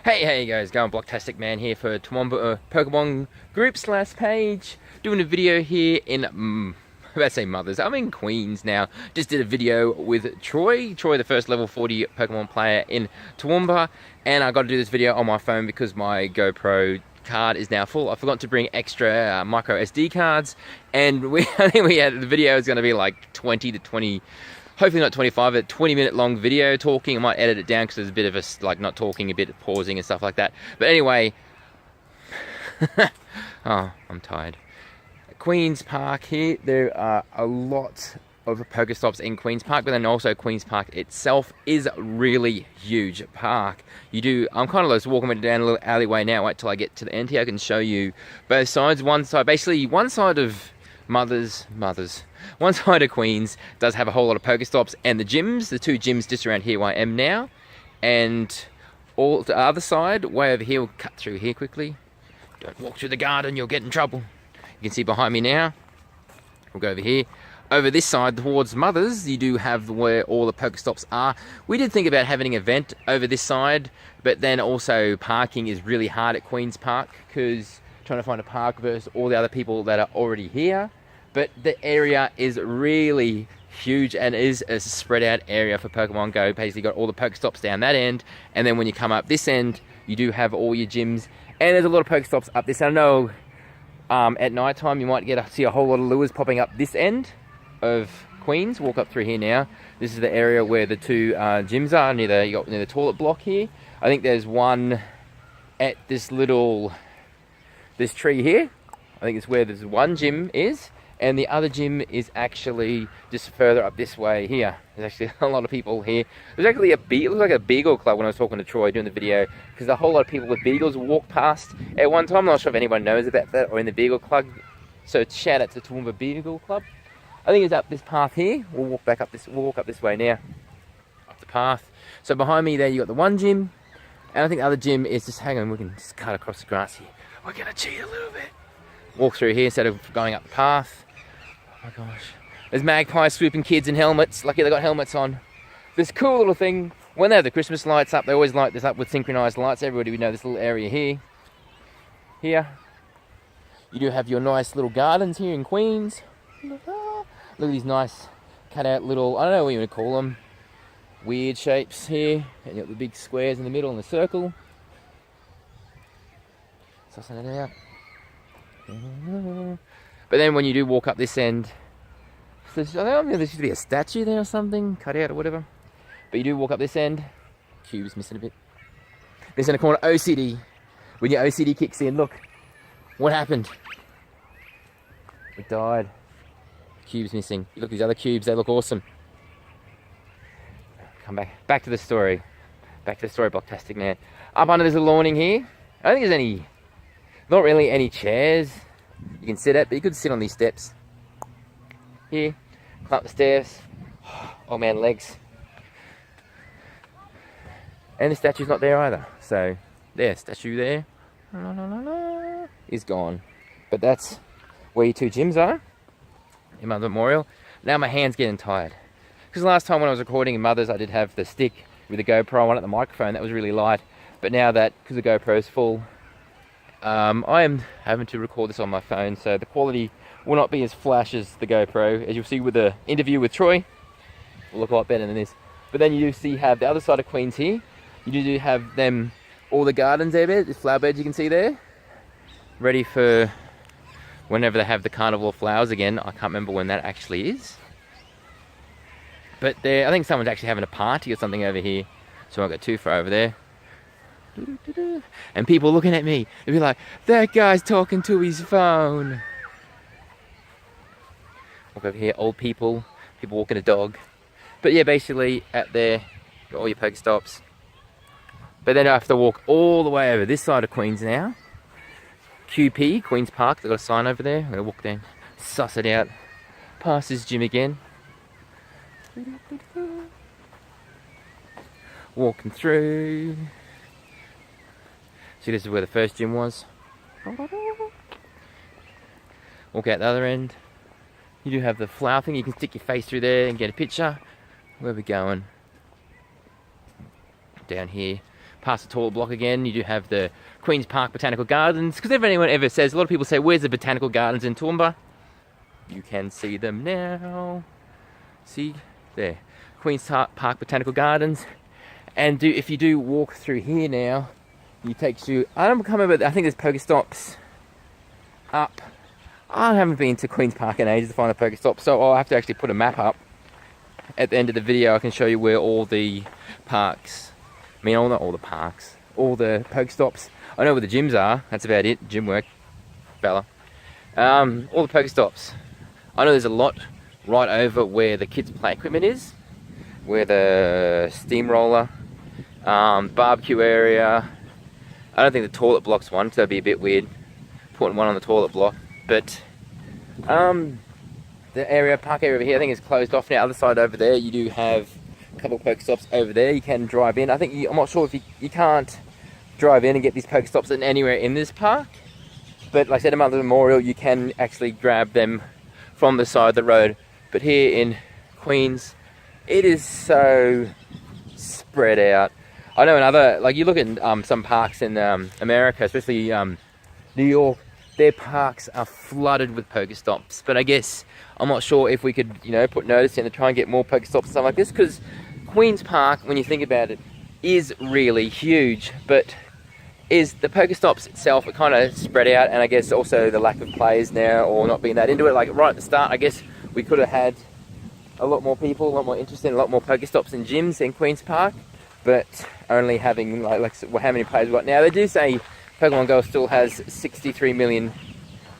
Hey guys, going Blocktastic Man here for Toowoomba Pokemon group/page. Doing a video here in, let's say Mothers, I'm in Queens now. Just did a video with Troy, the first level 40 Pokemon player in Toowoomba. And I got to do this video on my phone because my GoPro card is now full. I forgot to bring extra micro SD cards. And I think the video is going to be like 20 to 20... Hopefully not 25, a 20-minute long video talking. I might edit it down because there's a bit of a, like, not talking, a bit of pausing and stuff like that. But anyway, oh, I'm tired. Queen's Park here, there are a lot of Pokestops in Queen's Park, but then also Queen's Park itself is a really huge park. I'm kind of just walking down a little alleyway now. Wait till I get to the end here. I can show you both sides. One side of one side of Queens does have a whole lot of Pokestops, and the gyms, the two gyms just around here where I am now, and all the other side, way over here, we'll cut through here quickly. Don't walk through the garden, you'll get in trouble. You can see behind me now. We'll go over here. Over this side towards Mothers, you do have where all the Pokestops are. We did think about having an event over this side, but then also parking is really hard at Queen's Park because trying to find a park versus all the other people that are already here. But the area is really huge and is a spread out area for Pokemon Go. Basically got all the Pokestops down that end, and then when you come up this end, you do have all your gyms, and there's a lot of Pokestops up this. I know at night time you might see a whole lot of lures popping up this end of Queens. Walk up through here now. This is the area where the two gyms are, near the toilet block here. I think there's one at this tree here. I think it's where there's one gym is. And the other gym is actually just further up this way here. There's actually a lot of people here. There's actually it looks like a beagle club when I was talking to Troy doing the video, because a whole lot of people with beagles walk past at one time. I'm not sure if anyone knows about that or in the beagle club. So shout out to Toowoomba Beagle Club. I think it's up this path here. We'll walk up this way now. Up the path. So behind me there you got the one gym, and I think the other gym is just, hang on, we can just cut across the grass here. We're gonna cheat a little bit. Walk through here instead of going up the path. Oh my gosh. There's magpies swooping kids in helmets. Lucky they got helmets on. This cool little thing, when they have the Christmas lights up, they always light this up with synchronized lights. Everybody would know this little area here. Here. You do have your nice little gardens here in Queens. Look at these nice cut out little, I don't know what you want to call them, weird shapes here. And you got the big squares in the middle and the circle. Sussing it out. But then when you do walk up this end, I don't know, there used to be a statue there or something, cut out or whatever. But you do walk up this end, cube's missing a bit. This in the corner, OCD. When your OCD kicks in, look, what happened? It died. Cube's missing. Look, these other cubes, they look awesome. Come back to the story. Back to the story, Blocktastic Man. Up under there's a awning here. I don't think there's not really any chairs you can sit at, but you could sit on these steps. Here, climb up the stairs. Oh man, legs. And the statue's not there either. So, there, statue there is gone. But that's where your two gyms are in Mother Memorial. Now my hand's getting tired. Because last time when I was recording in Mothers, I did have the stick with the GoPro on at the microphone. That was really light. But now that, because the GoPro is full, I am having to record this on my phone, so the quality will not be as flash as the GoPro. As you'll see with the interview with Troy, will look a lot better than this. But then you do have the other side of Queens here. You do have all the gardens there, the flower beds you can see there, ready for whenever they have the carnival of flowers again. I can't remember when that actually is. But I think someone's actually having a party or something over here, so I won't go too far over there. And people looking at me, they'll be like, that guy's talking to his phone. Walk over here, old people walking a dog. But yeah, basically out there, got all your Pokestops. But then I have to walk all the way over this side of Queens now. QP, Queen's Park, they've got a sign over there. I'm gonna walk down, suss it out, past this gym again. Walking through. See, this is where the first gym was. Walk out the other end. You do have the flower thing. You can stick your face through there and get a picture. Where are we going? Down here. past the toilet block again, you do have the Queen's Park Botanical Gardens. Because if anyone ever says, a lot of people say, where's the Botanical Gardens in Toowoomba? You can see them now. See, there. Queen's Park Botanical Gardens. And if you do walk through here now, it takes you, I don't remember, I think there's Pokestops up. I haven't been to Queen's Park in ages to find a Pokestop, so I'll have to actually put a map up. At the end of the video, I can show you where all the parks, not all the parks, all the Pokestops. I know where the gyms are, that's about it, gym work, Bella. All the Pokestops. I know there's a lot right over where the kids' play equipment is, where the steamroller, barbecue area. I don't think the toilet block's one, so that'd be a bit weird, putting one on the toilet block. But the park area over here, I think is closed off now. Other side over there, you do have a couple of Pokestops over there. You can drive in. I'm not sure if you can't drive in and get these Pokestops in anywhere in this park. But like I said, at Mother Memorial, you can actually grab them from the side of the road. But here in Queens, it is so spread out. I know in like you look at some parks in America, especially New York, their parks are flooded with Pokestops. But I guess, I'm not sure if we could, put notice in to try and get more Pokestops and stuff like this, because Queen's Park, when you think about it, is really huge. But is the Pokestops itself are kind of spread out, and I guess also the lack of players now, or not being that into it. Like right at the start, I guess we could have had a lot more people, a lot more interested, a lot more Pokestops and gyms in Queen's Park, but only having how many players we've got now. They do say Pokemon Go still has 63 million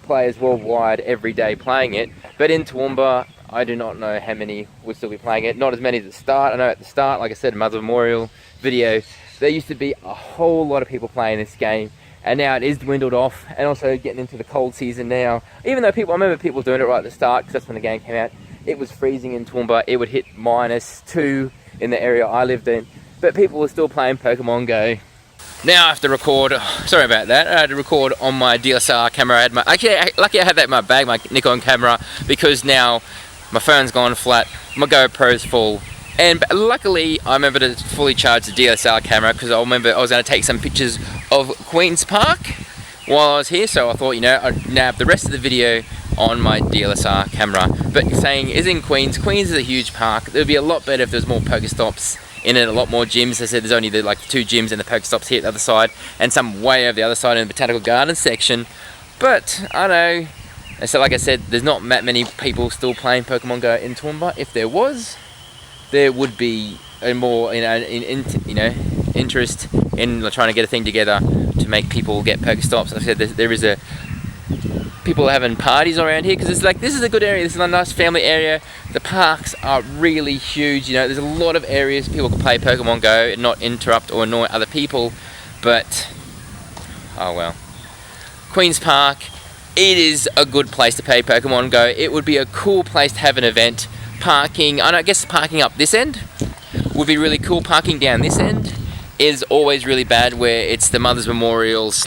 players worldwide every day playing it, but in Toowoomba, I do not know how many would still be playing it. Not as many as at the start. I know at the start, like I said, Mother Memorial video, there used to be a whole lot of people playing this game, and now it is dwindled off, and also getting into the cold season now. Even though I remember people doing it right at the start, because that's when the game came out, it was freezing in Toowoomba. It would hit -2 in the area I lived in, but people were still playing Pokemon Go. Now I have to record, sorry about that, I had to record on my DSLR camera. Lucky I had that in my bag, my Nikon camera, because now my phone's gone flat, my GoPro's full, and luckily I remember to fully charge the DSLR camera, because I remember I was going to take some pictures of Queen's Park while I was here, so I thought, I'd nab the rest of the video on my DSLR camera. But saying, is in Queens is a huge park. It would be a lot better if there's more Pokestops in it, a lot more gyms. I said there's only 2 gyms and the Pokestops here at the other side, and some way over the other side in the Botanical Gardens section. But I know, so like I said, there's not that many people still playing Pokemon Go in Toowoomba. If there was, there would be a more interest in trying to get a thing together to make people get Pokestops. Like I said, there is people are having parties around here, because it's this is a good area, this is a nice family area. The parks are really huge, there's a lot of areas people can play Pokemon Go and not interrupt or annoy other people. But oh well. Queen's Park, it is a good place to play Pokemon Go. It would be a cool place to have an event. Parking, I guess parking up this end would be really cool. Parking down this end is always really bad, where it's the Mother's Memorial /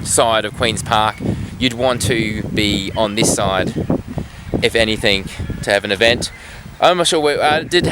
side of Queen's Park. You'd want to be on this side, if anything, to have an event. I'm not sure I did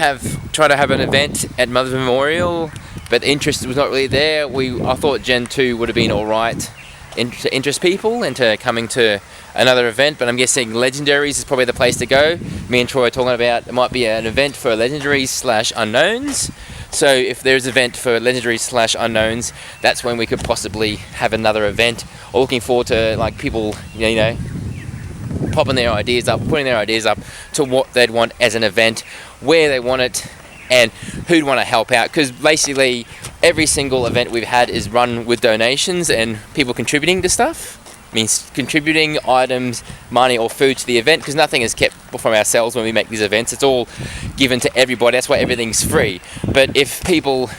try to have an event at Mother's Memorial, but the interest was not really there. I thought Gen 2 would have been alright to interest people into coming to another event, but I'm guessing Legendaries is probably the place to go. Me and Troy are talking about it might be an event for Legendaries / Unknowns. So if there's an event for Legendaries / Unknowns, that's when we could possibly have another event. Or looking forward to people, popping their ideas up, putting their ideas up to what they'd want as an event, where they want it, and who'd want to help out. Because basically every single event we've had is run with donations and people contributing to stuff. Means contributing items, money or food to the event, because nothing is kept from ourselves when we make these events. It's all given to everybody. That's why everything's free. But if people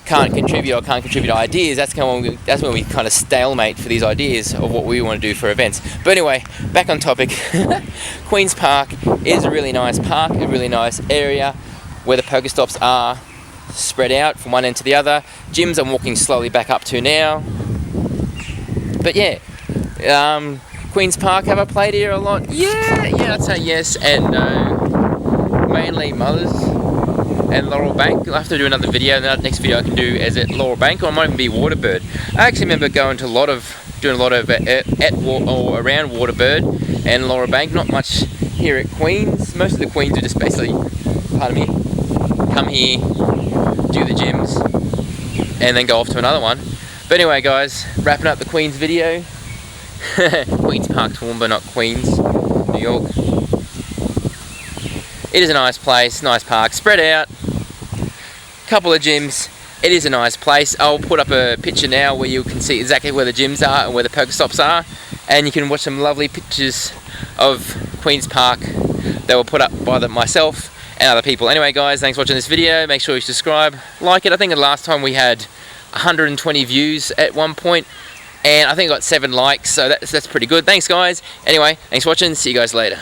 can't contribute ideas, that's when we kind of stalemate for these ideas of what we want to do for events. But anyway, back on topic. Queen's Park is a really nice park, a really nice area where the Pokestops are spread out from one end to the other. Gyms I'm walking slowly back up to now. But yeah, Queen's Park, have I played here a lot? Yeah, I'd say yes and no. Mainly Mothers. and Laurel Bank. I'll have to do another video, and the next video I can do is at Laurel Bank, or it might even be Waterbird. I actually remember doing a lot of or around Waterbird and Laurel Bank. Not much here at Queens. Most of the Queens are just basically, pardon me, come here, do the gyms, and then go off to another one. But anyway, guys, wrapping up the Queens video. Queens Park, Toowoomba, not Queens, New York. It is a nice place, nice park, spread out, couple of gyms. It is a nice place. I'll put up a picture now where you can see exactly where the gyms are and where the Pokestops are, and you can watch some lovely pictures of Queens Park that were put up by myself and other people. Anyway, guys, thanks for watching this video. Make sure you subscribe, like it. I think the last time we had 120 views at one point, and I think I got 7 likes, so that's pretty good. Thanks, guys. Anyway, thanks for watching. See you guys later.